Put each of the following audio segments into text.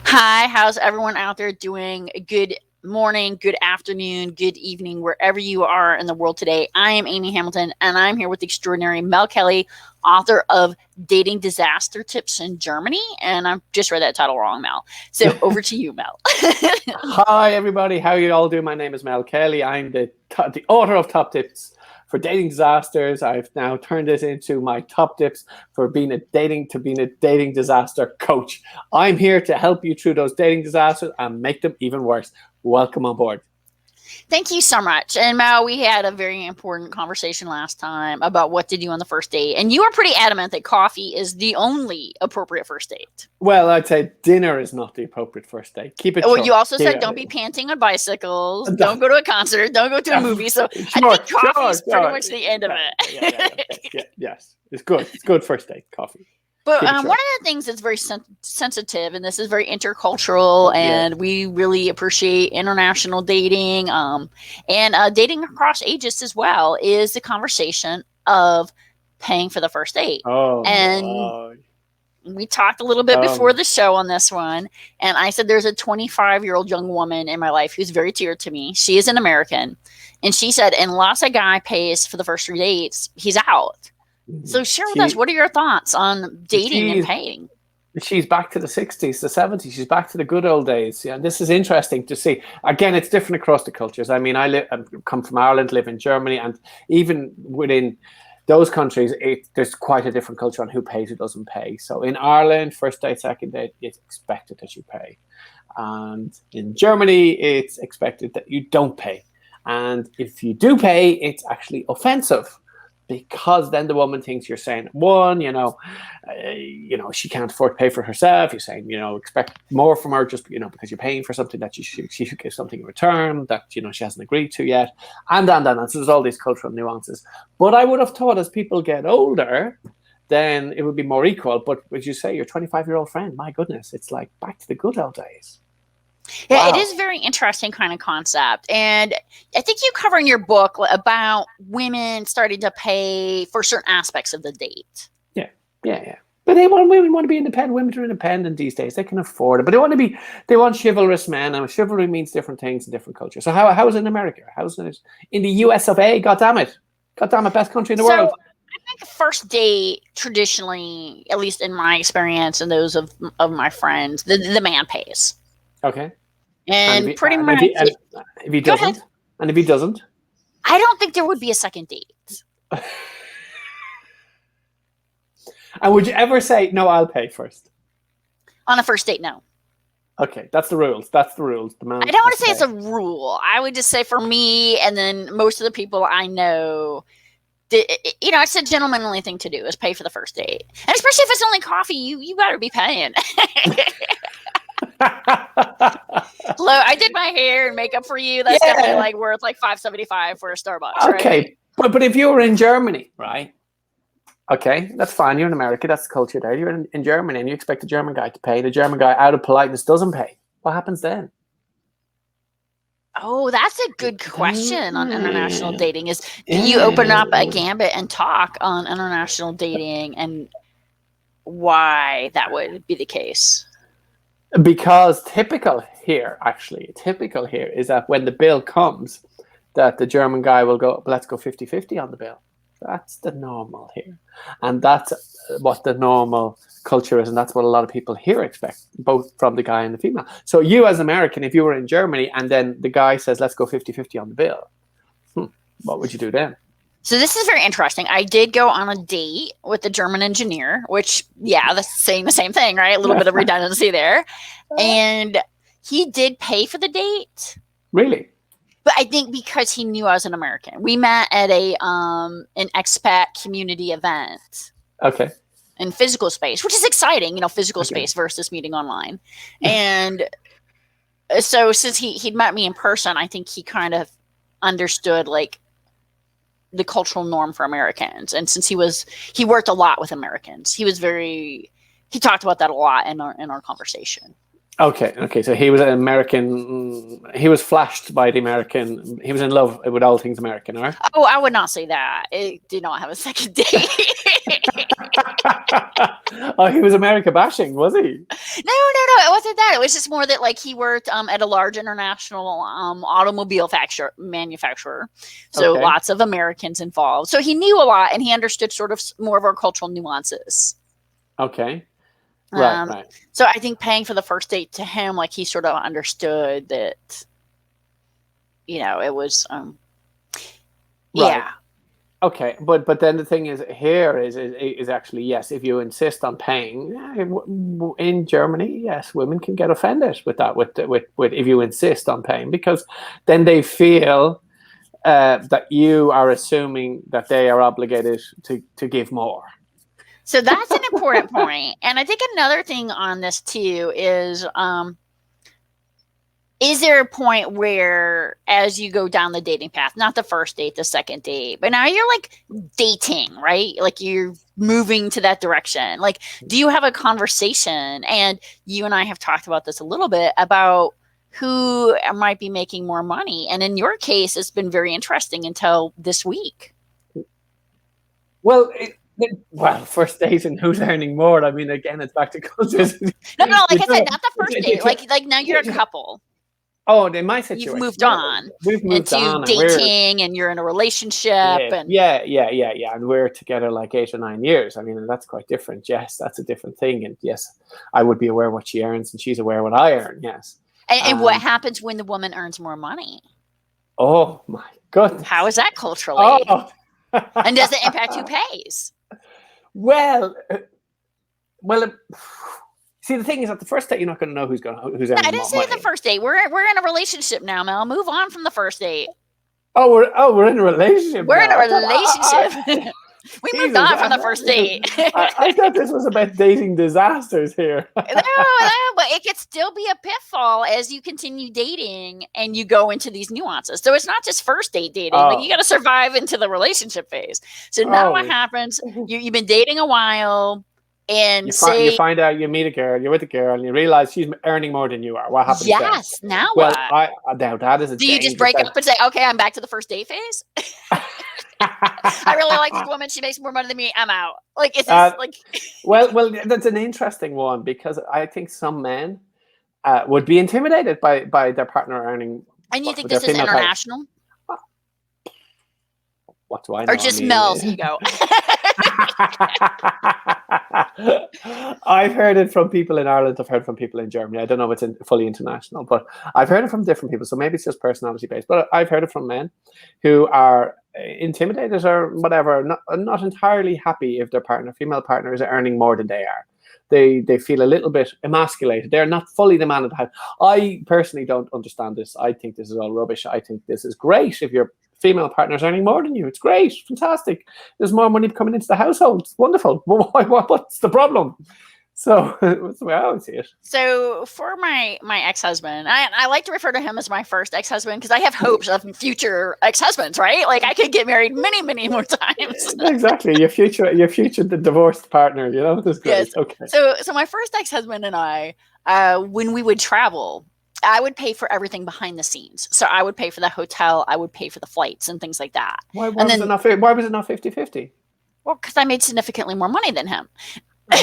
Hi, how's everyone out there doing? Good morning, good afternoon, good evening, wherever you are in the world today. I am Amy Hamilton, and I'm here with the extraordinary Mel Kelly, author of Dating Disaster Tips in Germany. And I just read that title wrong, Mel. So over to you, Mel. Hi, everybody. How you all doing? My name is Mel Kelly. I'm the author of Top Tips for Dating Disasters. I've now turned it into my top tips for being a dating disaster coach. I'm here to help you through those dating disasters and make them even worse. Welcome on board. Thank you so much. And Mel, we had a very important conversation last time about what to do on the first date. And you were pretty adamant that coffee is the only appropriate first date. Well, I'd say dinner is not the appropriate first date. Keep it Well, short. you also said don't be panting on bicycles, Sure, don't go to a concert, don't go to a movie. So I think coffee is pretty much the end of it. Yes, it's good. It's good first date, coffee. But one of the things that's very sensitive, and this is very intercultural, and we really appreciate international dating and dating across ages as well, is the conversation of paying for the first date. And we talked a little bit before the show on this one, and I said there's a 25-year-old young woman in my life who's very dear to me. She is an American, and she said unless a guy pays for the first 3 dates, he's out. So share with us, what are your thoughts on dating and paying? She's back to the 60s, the 70s. She's back to the good old days. Yeah, this is interesting to see. Again, it's different across the cultures. I mean, I come from Ireland, live in Germany, and even within those countries, there's quite a different culture on who pays, who doesn't pay. So in Ireland, first date, second date, it's expected that you pay. And in Germany, it's expected that you don't pay. And if you do pay, it's actually offensive, because then the woman thinks you're saying, one, she can't afford to pay for herself. You're saying, expect more from her just, because you're paying for something that she should give something in return that, she hasn't agreed to yet. And so there's all these cultural nuances. But I would have thought as people get older, then it would be more equal. But as you say, your 25-year-old friend, my goodness, it's like back to the good old days. Yeah, wow. It is a very interesting kind of concept. And I think you cover in your book about women starting to pay for certain aspects of the date. Yeah. But women want to be independent. Women are independent these days. They can afford it. But they want chivalrous men. And chivalry means different things in different cultures. So how is it in America? How's it in the US of A? God damn it, best country in the world. I think the first date, traditionally, at least in my experience and those of my friends, the man pays. Okay. And pretty much. If he doesn't? And if he doesn't? I don't think there would be a second date. And would you ever say, no, I'll pay first? On a first date, no. Okay, that's the rules. The man. I don't want to say it's a rule. I would just say for me, and then most of the people I know, it's a gentlemanly thing to do is pay for the first date. And especially if it's only coffee, you better be paying. Hello, I did my hair and makeup for you. That's definitely worth $5.75 for a Starbucks. Okay, right? But if you were in Germany, right? Okay, that's fine. You're in America. That's the culture there. You're in Germany, and you expect the German guy to pay. The German guy, out of politeness, doesn't pay. What happens then? Oh, that's a good question on international dating. Do you open up a gambit and talk on international dating and why that would be the case? Because typical here is that when the bill comes, that the German guy will go, let's go 50-50 on the bill. That's the normal here. And that's what the normal culture is. And that's what a lot of people here expect, both from the guy and the female. So you as an American, if you were in Germany and then the guy says, let's go 50-50 on the bill, what would you do then? So this is very interesting. I did go on a date with the German engineer, which, that's saying the same thing, right? A little bit of redundancy there. And he did pay for the date. Really? But I think because he knew I was an American. We met at an expat community event. Okay. In physical space, which is exciting, physical space versus meeting online. And so since he'd met me in person, I think he kind of understood the cultural norm for Americans. And since he worked a lot with Americans, he talked about that a lot in our conversation. Okay. So he was an American. He was flashed by the American. He was in love with all things American, right? Oh, I would not say that. It did not have a second date. Oh, he was America bashing, was he? No, it wasn't that. It was just more that like he worked at a large international automobile manufacturer, so Okay. lots of Americans involved. So he knew a lot, and he understood sort of more of our cultural nuances. Okay. Right. So I think paying for the first date to him, like he sort of understood that, it was, yeah. Okay, but then the thing is here is actually, yes, if you insist on paying in Germany, yes, women can get offended with that with if you insist on paying, because then they feel that you are assuming that they are obligated to give more. So that's an important point. And I think another thing on this too is there a point where as you go down the dating path, not the first date, the second date, but now you're like dating, right? Like you're moving to that direction. Like, do you have a conversation? And you and I have talked about this a little bit about who might be making more money. And in your case, it's been very interesting until this week. Well, first date and who's earning more. I mean, again, it's back to cultures. No, like I said, not the first date. Like now you're a couple. Oh, in my situation, you've moved on. We've moved on. Dating, and you're in a relationship. Yeah, and we're together like 8 or 9 years. I mean, and that's quite different. Yes, that's a different thing. And yes, I would be aware what she earns, and she's aware what I earn. Yes. And what happens when the woman earns more money? Oh my goodness! How is that culturally? Oh. And does it impact who pays? Well. See, the thing is, at the first date, you're not going to know who's earning. I didn't say the first date. We're in a relationship now, Mel. Move on from the first date. Oh, we're in a relationship. We're in a relationship. We moved on from the first date. I thought this was about dating disasters here. No, but it could still be a pitfall as you continue dating and you go into these nuances. So it's not just first date dating. Like you got to survive into the relationship phase. So now what happens? You've been dating a while. And you find out, you meet a girl, you're with a girl, and you realize she's earning more than you are. What happens? Yes. Then? Now well, what? Now that is. Do you just break up and say, "Okay, I'm back to the first date phase"? I really like this woman. She makes more money than me. I'm out. Like it's like. well, that's an interesting one, because I think some men would be intimidated by their partner earning. And you think this is international? What do I know? Or just Mel's ego? I've heard it from people in Ireland. I've heard from people in Germany. I don't know if it's fully international, but I've heard it from different people. So maybe it's just personality based. But I've heard it from men who are intimidated or whatever, not entirely happy if their female partner, is earning more than they are. They feel a little bit emasculated. They're not fully the man of the house. I personally don't understand this. I think this is all rubbish. I think this is great if your female partner's earning more than you. It's great, fantastic. There's more money coming into the household. It's wonderful. What's the problem? So that's the way I always see it. So for my ex-husband, I like to refer to him as my first ex-husband because I have hopes of future ex-husbands, right? Like I could get married many, many more times. Exactly. Your future divorced partner, that's great. Yes. Okay. So my first ex-husband and I, when we would travel, I would pay for everything behind the scenes. So I would pay for the hotel, I would pay for the flights and things like that. Why was it not 50-50? Well, because I made significantly more money than him. But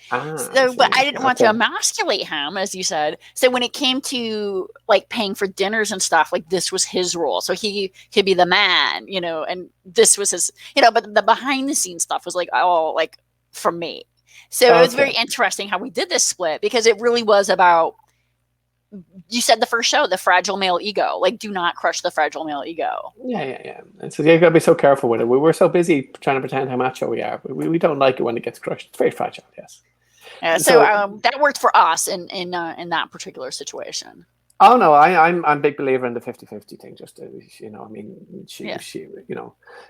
I didn't want to emasculate him, as you said. So when it came to like paying for dinners and stuff, like this was his role. So he could be the man, and this was his, but the behind the scenes stuff was like all like from me. So it was very interesting how we did this split, because it really was about, you said the first show, the fragile male ego. Like, do not crush the fragile male ego. Yeah. And so you got to be so careful with it. We're so busy trying to pretend how macho we are. We don't like it when it gets crushed. It's very fragile. Yes. So that worked for us in that particular situation. Oh no, I'm a big believer in the 50-50 thing. Just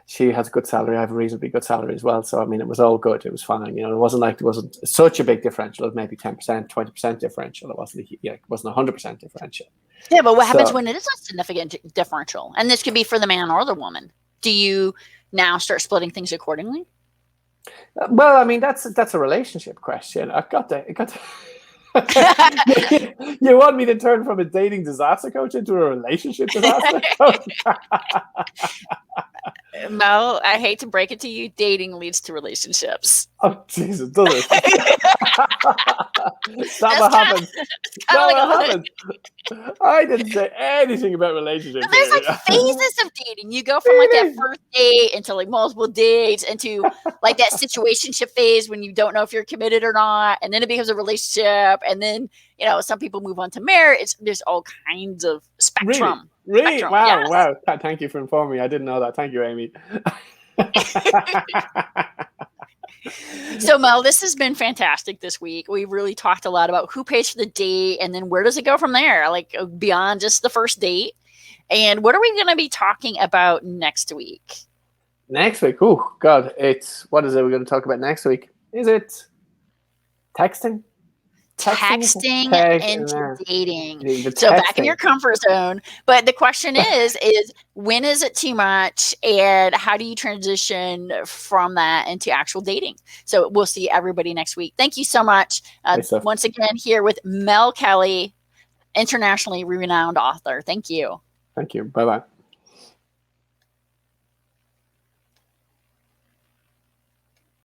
she has a good salary. I have a reasonably good salary as well. So I mean, it was all good. It was fine. It wasn't such a big differential. It was maybe 10%, 20% differential. It wasn't 100% differential. Yeah, but what happens when it is a significant differential? And this could be for the man or the woman. Do you now start splitting things accordingly? Well, I mean, that's a relationship question. I got to. You want me to turn from a dating disaster coach into a relationship disaster coach? Mel, I hate to break it to you, dating leads to relationships. Oh, Jesus, does it? That's what kinda- happens. It's That kind of what like happens. I didn't say anything about relationships. there's like Here. phases of dating. You go from like that Really? first date into like multiple dates into like that situationship phase when you don't know if you're committed or not, and then it becomes a relationship, and then some people move on to marriage. There's all kinds of Really? spectrum. Really? Spectrum, Wow, yes. wow. Thank you for informing me. I didn't know that. Thank you, Amy. So Mel, this has been fantastic this week. We really talked a lot about who pays for the date, and then where does it go from there, like beyond just the first date. And what are we going to be talking about next week? Next week. Oh, God. What is it we're going to talk about next week? Is it texting? Texting into dating. The So back in texting. your comfort zone. But the question is when is it too much, and how do you transition from that into actual dating? So we'll see everybody next week. Thank you so much. Once again, here with Mel Kelly, internationally renowned author. Thank you. Thank you. Bye-bye.